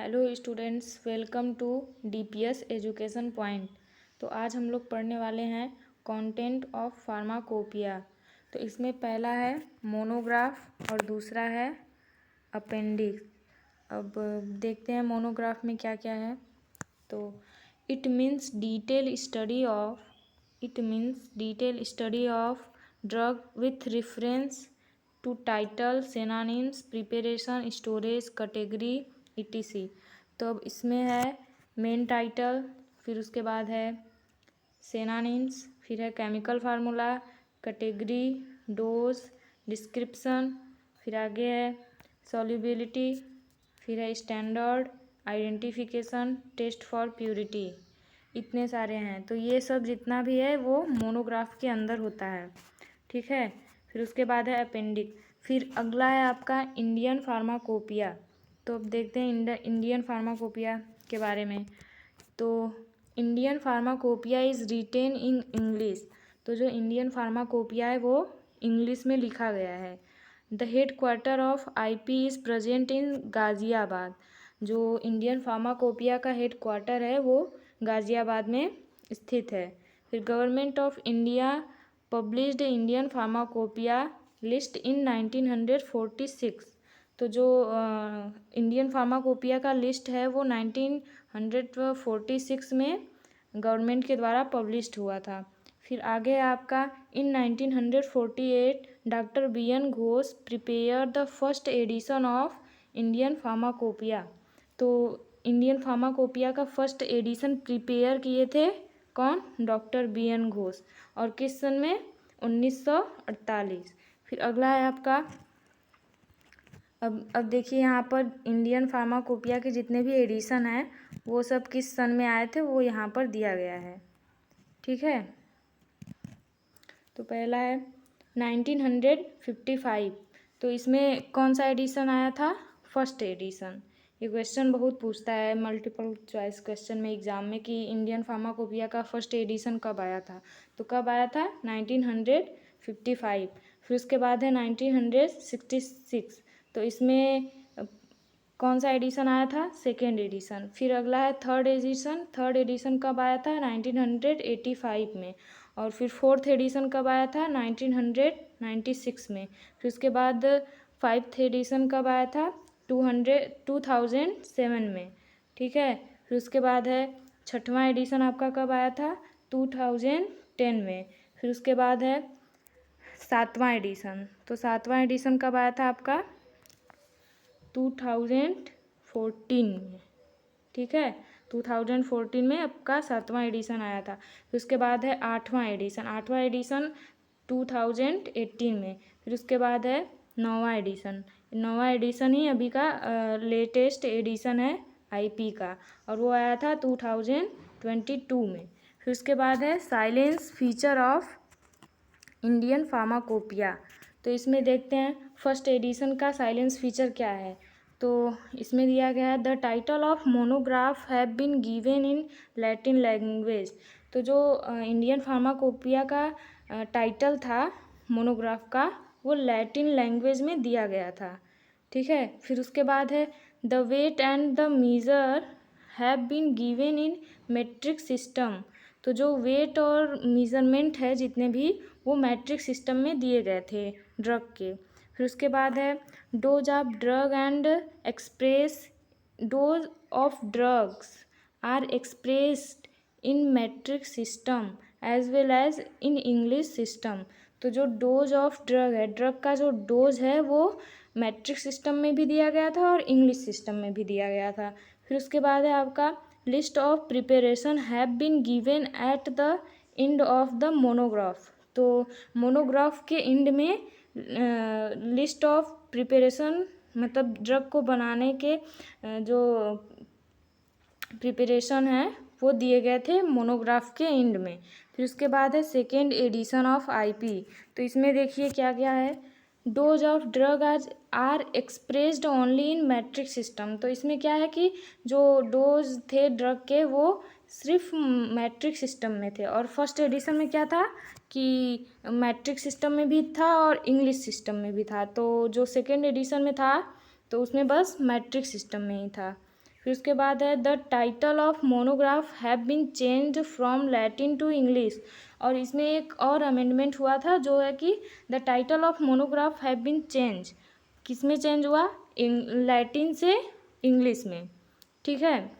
Hello students, welcome to DPS education point. तो आज हम लोग पढ़ने वाले हैं कंटेंट ऑफ फार्माकोपिया। तो इसमें पहला है मोनोग्राफ और दूसरा है अपेंडिक्स। अब देखते हैं मोनोग्राफ में क्या क्या है। तो it means detail study of drug with reference to title, synonyms, preparation, storage, category etc। तो अब इसमें है मेन टाइटल, फिर उसके बाद है सिनोनिम्स, फिर है chemical formula, category, dose, description, फिर आगे है सॉल्युबिलिटी, फिर है standard, identification, test for purity. इतने सारे हैं। तो ये सब जितना भी है वो मोनोग्राफ के अंदर होता है, ठीक है। फिर उसके बाद है अपेंडिक्स। फिर अगला है आपका इंडियन फार्माकोपिया। तो अब देखते हैं इंडियन फार्माकोपिया के बारे में। तो Indian pharmacopoeia is written in English. तो जो इंडियन फार्माकोपिया है वो इंग्लिश में लिखा गया है। The head quarter of IP is present in Ghaziabad. जो इंडियन फार्माकोपिया का हेड क्वार्टर है वो गाज़ियाबाद में स्थित है। फिर government of India published Indian pharmacopoeia list in 1946। तो जो इंडियन फार्माकोपिया का लिस्ट है वो 1946 में गवर्नमेंट के द्वारा पब्लिश्ड हुआ था। फिर आगे आपका in 1948 doctor B N Ghosh prepare the first edition of Indian pharmacopoeia. तो इंडियन फार्माकोपिया का फर्स्ट एडिशन प्रिपेयर किए थे कौन? Doctor B N Ghosh. और किस सन में? 1948। फिर अगला है आपका, अब देखिए यहाँ पर इंडियन फार्माकोपिया के जितने भी एडिशन हैं वो सब किस सन में आए थे वो यहाँ पर दिया गया है, ठीक है। तो पहला है 1955। तो इसमें कौन सा एडिशन आया था? First edition. ये क्वेश्चन बहुत पूछता है मल्टीपल चॉइस क्वेश्चन में एग्जाम में कि इंडियन फार्माकोपिया का फर्स्ट एडिशन कब आया था। तो कब आया था? 1955। फिर उसके बाद है 1966। तो इसमें कौन सा एडिशन आया था? Second edition. फिर अगला है थर्ड एडिशन। थर्ड एडिशन कब आया था? 1985 में। और फिर फोर्थ एडिशन कब आया था? 1996 में। फिर उसके बाद फाइव्थ एडिशन कब आया था? 2007 में, ठीक है। फिर उसके बाद है छठवां एडिशन आपका कब आया था? 2010 में। फिर उसके बाद है सातवां एडिशन। तो सातवां एडिशन कब आया था आपका? 2014 में, ठीक है। 2014 में आपका सातवां एडिशन आया था। फिर उसके बाद है आठवां एडिशन। आठवां एडिशन 2018 में। फिर उसके बाद है नौवां एडिशन। नौवां एडिशन ही अभी का लेटेस्ट एडिशन है आईपी का, और वो आया था 2022 में। फिर उसके बाद है salient feature of Indian pharmacopoeia. तो इसमें देखते हैं फर्स्ट एडिशन का साइलेंस फीचर क्या है। तो इसमें दिया गया है the title of monograph have been given in Latin language. तो जो इंडियन फार्माकोपिया का टाइटल था मोनोग्राफ का वो लैटिन लैंग्वेज में दिया गया था, ठीक है। फिर उसके बाद है the weight and the measure have been given in metric system. तो जो वेट और मेज़रमेंट है जितने भी वो मैट्रिक सिस्टम में दिए गए थे ड्रग के। फिर उसके बाद है dose of drug and express dose of drugs are expressed in metric system as well as in English system. तो जो डोज ऑफ ड्रग है, ड्रग का जो डोज है वो मैट्रिक सिस्टम में भी दिया गया था और इंग्लिश सिस्टम में भी दिया गया था। फिर उसके बाद है आपका list of preparation have been given at the end of the monograph. तो मोनोग्राफ के एंड में लिस्ट ऑफ प्रिपरेशन मतलब ड्रग को बनाने के जो प्रिपरेशन है वो दिए गए थे मोनोग्राफ के एंड में। फिर उसके बाद है सेकेंड एडिशन ऑफ आईपी। तो इसमें देखिए क्या क्या है। Dose of drug are expressed only in metric system. तो इसमें क्या है कि जो डोज थे ड्रग के वो सिर्फ मैट्रिक सिस्टम में थे। और फर्स्ट एडिशन में क्या था कि मैट्रिक सिस्टम में भी था और इंग्लिश सिस्टम में भी था। तो जो सेकेंड एडिशन में था तो उसमें बस मैट्रिक सिस्टम में ही था। फिर उसके बाद है the title of monograph have been changed from Latin to English. और इसमें एक और अमेंडमेंट हुआ था जो है कि the title of monograph have been change, किस में चेंज हुआ, लैटिन से इंग्लिश में। ठीक है,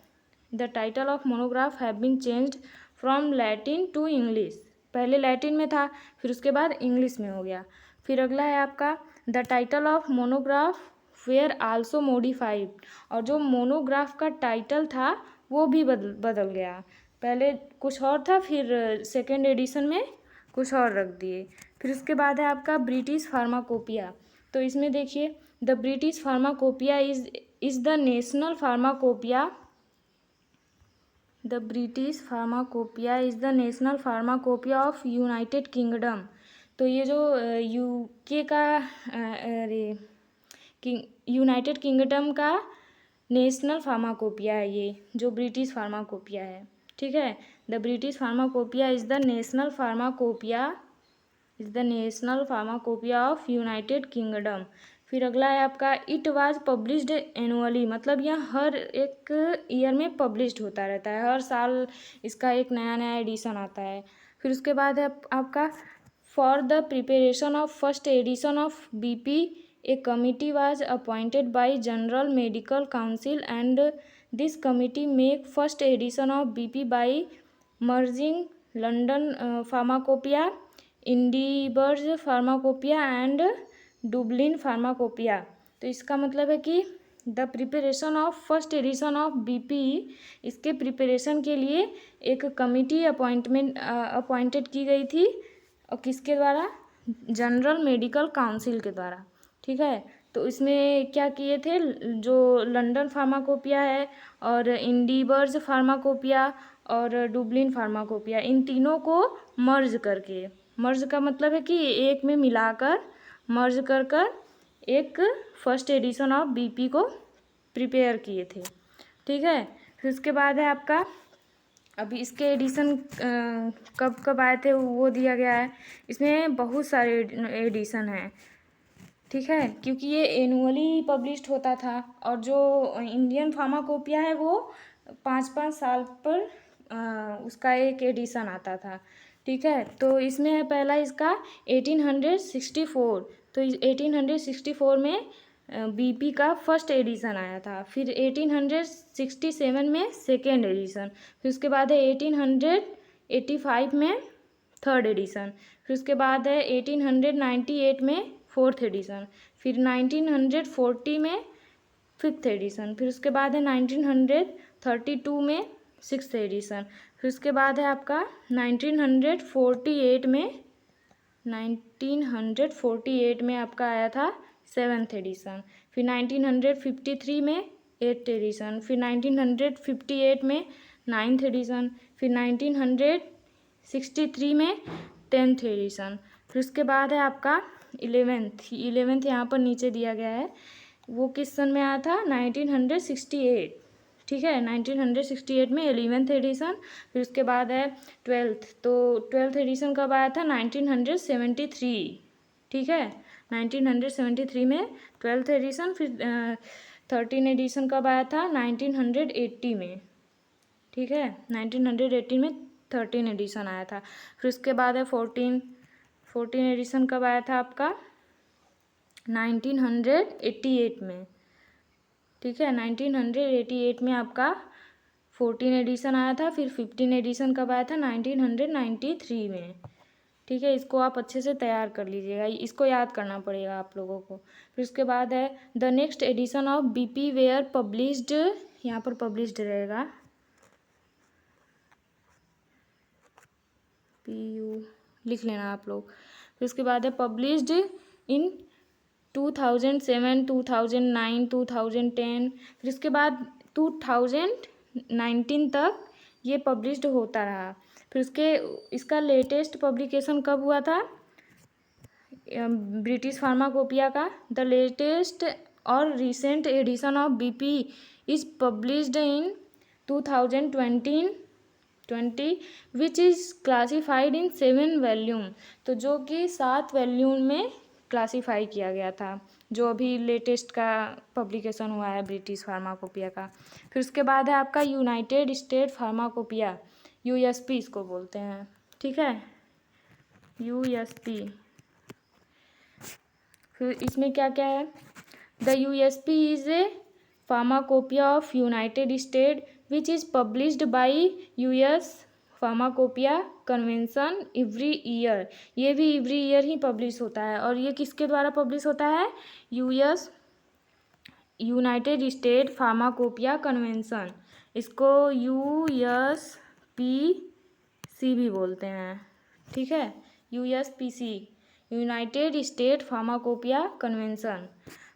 the title of monograph have been changed from Latin to English, पहले लैटिन में था फिर उसके बाद इंग्लिश में हो गया। फिर अगला है आपका the title of monograph where also modified, और जो मोनोग्राफ का टाइटल था वो भी बदल गया, पहले कुछ और था फिर सेकेंड एडिशन में कुछ और रख दिए। फिर उसके बाद है आपका ब्रिटिश फार्माकोपिया। तो इसमें देखिए the British pharmacopoeia is the national pharmacopoeia, the British pharmacopoeia is the national pharmacopoeia of United kingdom. तो ये जो यूके का अरे यूनाइटेड किंगडम का नेशनल फार्माकोपिया है ये जो ब्रिटिश फार्माकोपिया है। ठीक है, the British pharmacopoeia is the national pharmacopoeia of United kingdom. फिर अगला है आपका इट वाज पब्लिश्ड एनुअली, मतलब यह हर एक ईयर में पब्लिश्ड होता रहता है, हर साल इसका एक नया नया एडिशन आता है। फिर उसके बाद है आपका for the preparation of first edition of BP a committee was appointed by General Medical Council and this committee make first edition of BP by merging London pharmacopoeia, इंडिबर्ज फार्माकोपिया एंड डुबलिन फार्माकोपिया। तो इसका मतलब है कि the preparation of first edition of BP, इसके preparation के लिए एक कमिटी अपॉइंटेड की गई थी, और किसके द्वारा, जनरल मेडिकल काउंसिल के द्वारा। ठीक है, तो इसमें क्या किए थे, जो लंदन फार्माकोपिया है और इंडिबर्ज फार्माकोपिया और डुबलिन फार्माकोपिया, इन तीनों को मर्ज करके, मर्ज का मतलब है कि एक में मिलाकर मर्ज कर एक फर्स्ट एडिशन ऑफ बीपी को प्रिपेयर किए थे। ठीक है, फिर उसके बाद है आपका अभी इसके एडिशन कब कब आए थे वो दिया गया है। इसमें बहुत सारे एडिशन हैं। ठीक है, क्योंकि ये एनुअली पब्लिश्ड होता था, और जो इंडियन फार्माकोपिया है वो 5-5 साल पर उसका एक एडिशन आता था। ठीक है, तो इसमें है पहला इसका 1864, तो 1864 में बीपी का फर्स्ट एडिशन आया था। फिर 1867 में सेकेंड एडिशन, फिर उसके बाद है 1885 में थर्ड एडिशन, फिर उसके बाद है 1898 में फोर्थ एडिशन, फिर 1940 में फिफ्थ एडिशन, फिर उसके बाद है 1932 में सिक्स्थ एडिशन, फिर उसके बाद है आपका 1948 में आपका आया था सेवन्थ एडिशन, फिर 1953 में एट्थ एडिशन, फिर 1958 में नाइन्थ एडिशन, फिर 1963 में 10th एडिशन, फिर उसके बाद है आपका 11th यहाँ पर नीचे दिया गया है, वो किस सन में आया था, 1968। ठीक है, 1968 में 11th एडिशन, फिर उसके बाद है 12th, तो 12th एडिशन कब आया था, 1973। ठीक है, 1973 में 12th एडिशन, फिर 13 एडिशन कब आया था, 1980 में। ठीक है, 1980 में 13 एडिशन आया था, फिर उसके बाद है 14 एडिशन कब आया था आपका, 1988 में। ठीक है, 1988 में आपका 14 एडिशन आया था, फिर 15 एडिशन कब आया था, 1993 में। ठीक है, इसको आप अच्छे से तैयार कर लीजिएगा, इसको याद करना पड़ेगा आप लोगों को। फिर उसके बाद है the next edition of BP were published, यहाँ पर पब्लिश्ड रहेगा PU, लिख लेना आप लोग। फिर उसके बाद है पब्लिश्ड इन 2007, 2009, 2010, फिर उसके बाद 2019 तक ये पब्लिश्ड होता रहा। फिर इसका लेटेस्ट पब्लिकेशन कब हुआ था, ब्रिटिश फार्माकोपिया का, द लेटेस्ट और recent edition of BP is published in 2020 which is classified in 7 volume, तो जो कि 7 वॉल्यूम में क्लासीफाई किया गया था, जो अभी लेटेस्ट का पब्लिकेशन हुआ है ब्रिटिश फार्माकोपिया का। फिर उसके बाद है आपका यूनाइटेड स्टेट फार्माकोपिया, यूएसपी इसको बोलते हैं, ठीक है, यूएसपी। फिर इसमें क्या क्या है, the USP is a pharmacopoeia of United state which is published by US pharmacopoeia convention every year. ये भी एवरी ईयर ही पब्लिश होता है, और ये किसके द्वारा पब्लिश होता है, US United state pharmacopoeia convention, इसको यूएसपीसी भी बोलते हैं, ठीक है, USPC, United state pharmacopoeia convention.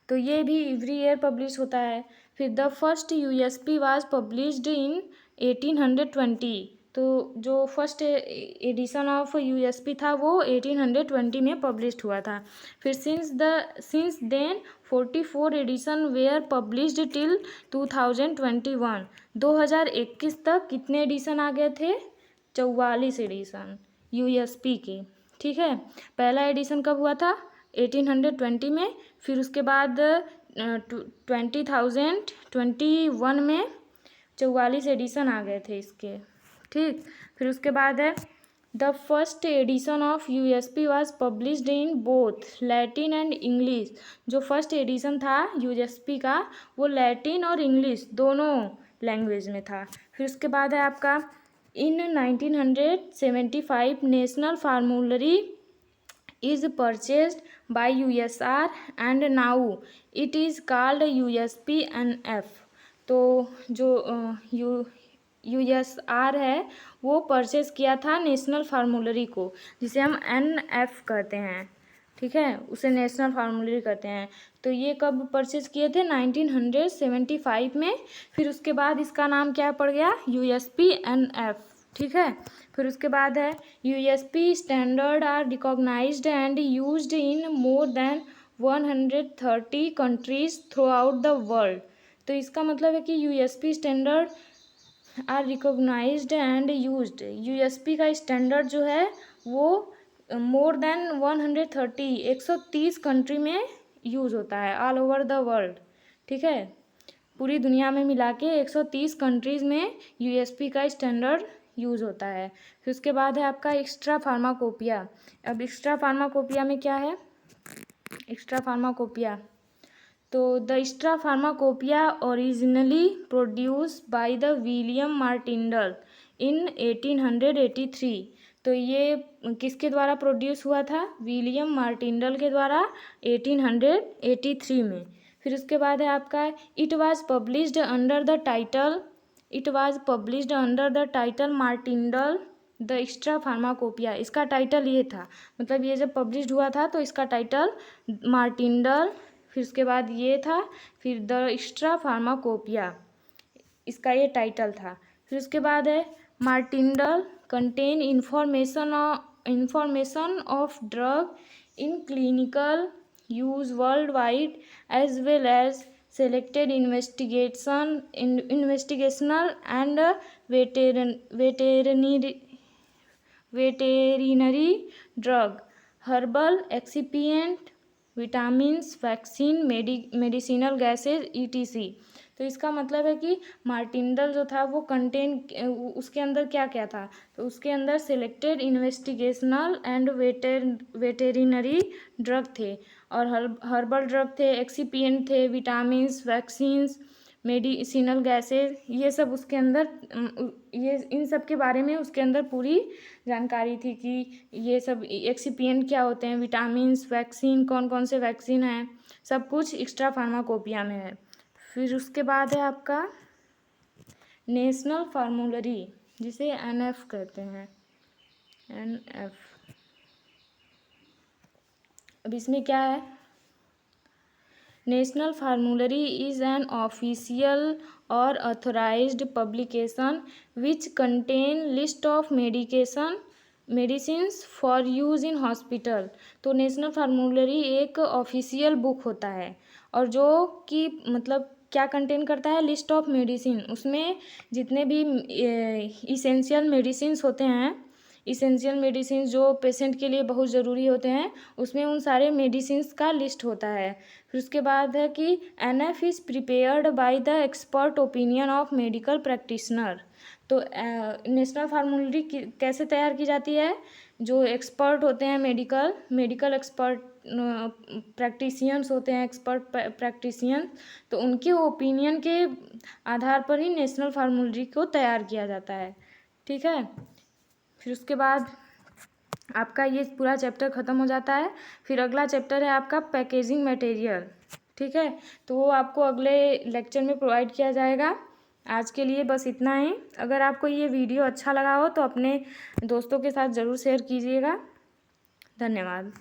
तो ये भी एवरी ईयर पब्लिश होता है। फिर the first USP was published in 1820, तो जो फर्स्ट एडिशन ऑफ यूएसपी था वो 1820 में पब्लिश्ड हुआ था। फिर since then 44 edition were published till 2021, 2021 तक कितने एडिशन आ गए थे, 44 एडिशन यूएसपी के, ठीक है। पहला एडिशन कब हुआ था, 1820 में, फिर उसके बाद 2021 में 44 एडिशन आ गए थे इसके, ठीक। फिर उसके बाद है the first edition of USP was published in both Latin and English. जो फर्स्ट एडिशन था यूएसपी का वो लैटिन और इंग्लिश दोनों लैंग्वेज में था। फिर उसके बाद है आपका इन 1975 national फार्मूलरी is purchased by USR and now it is called USP-NF। तो जो USR है वो परचेज किया था नेशनल फार्मूलरी को, जिसे हम NF कहते हैं, ठीक है, उसे नेशनल फार्मूलरी कहते हैं। तो ये कब परचेज किए थे, 1975 में। फिर उसके बाद इसका नाम क्या पड़ गया, USP-NF, ठीक है। फिर उसके बाद है USP standard are recognised and used in more than 130 countries throughout the world. तो इसका मतलब है कि USP standard are recognised and used, USP का स्टैंडर्ड जो है वो मोर देन 130 कंट्री में यूज़ होता है, ऑल ओवर द वर्ल्ड, ठीक है, पूरी दुनिया में मिला के 130 कंट्रीज़ में यूएसपी का स्टैंडर्ड यूज़ होता है। फिर उसके बाद है आपका एक्स्ट्रा फार्माकोपिया। अब एक्स्ट्रा फार्माकोपिया में क्या है, एक्स्ट्रा फार्माकोपिया, तो the extra pharmacopoeia originally produce by the William Martindale in 1883। तो ये किसके द्वारा प्रोड्यूस हुआ था, विलियम मार्टिंडल के द्वारा 1883 में। फिर उसके बाद है आपका it was published under the title Martindale the extra pharmacopoeia. इसका टाइटल ये था, मतलब ये जब पब्लिश्ड हुआ था तो इसका टाइटल मार्टिंडल, फिर उसके बाद ये था, फिर द एक्स्ट्रा फार्माकोपिया, इसका ये टाइटल था। फिर उसके बाद है Martindale contain information of drug in clinical use world wide as well as selected investigational and veterinary drug, herbal excipient, vitamins, vaccine, medicinal gases etc। तो इसका मतलब है कि मार्टिंडल जो था वो उसके अंदर क्या क्या था, तो उसके अंदर selected investigational and veterinary drug थे, और हर्बल ड्रग थे, एक्सीपिएंट थे, विटामिन्स, वैक्सीन्स, मेडिसिनल गैसेज, ये सब उसके अंदर, ये इन सब के बारे में उसके अंदर पूरी जानकारी थी कि ये सब एक्सीपिएंट क्या होते हैं, विटामिन्स, वैक्सीन, कौन कौन से वैक्सीन हैं, सब कुछ एक्स्ट्रा फार्माकोपिया में है। फिर उसके बाद है आपका नेशनल फार्मूलरी, जिसे NF कहते हैं, NF। अब इसमें क्या है, national formulary is an official और authorised publication which contain list of medicines for use in hospital. तो नेशनल फार्मूलरी एक ऑफिशियल बुक होता है, और जो कि मतलब क्या कंटेन करता है, लिस्ट ऑफ मेडिसिन, उसमें जितने भी इसेंशियल मेडिसिन्स होते हैं, इसेंशियल मेडिसिन जो पेशेंट के लिए बहुत ज़रूरी होते हैं, उसमें उन सारे मेडिसिन्स का लिस्ट होता है। फिर उसके बाद है कि NF is prepared by the expert opinion of medical practitioner. तो नेशनल फार्मूलरी कैसे तैयार की जाती है? जो एक्सपर्ट होते हैं मेडिकल एक्सपर्ट प्रैक्टिशियंस होते हैं, एक्सपर्ट प्रैक्टिशियंस, तो उनके ओपिनियन के आधार पर ही नेशनल फार्मूलरी को तैयार किया जाता है। ठीक है, फिर उसके बाद आपका ये पूरा चैप्टर ख़त्म हो जाता है। फिर अगला चैप्टर है आपका पैकेजिंग मटेरियल। ठीक है, तो वो आपको अगले लेक्चर में प्रोवाइड किया जाएगा। आज के लिए बस इतना ही। अगर आपको ये वीडियो अच्छा लगा हो तो अपने दोस्तों के साथ ज़रूर शेयर कीजिएगा। धन्यवाद।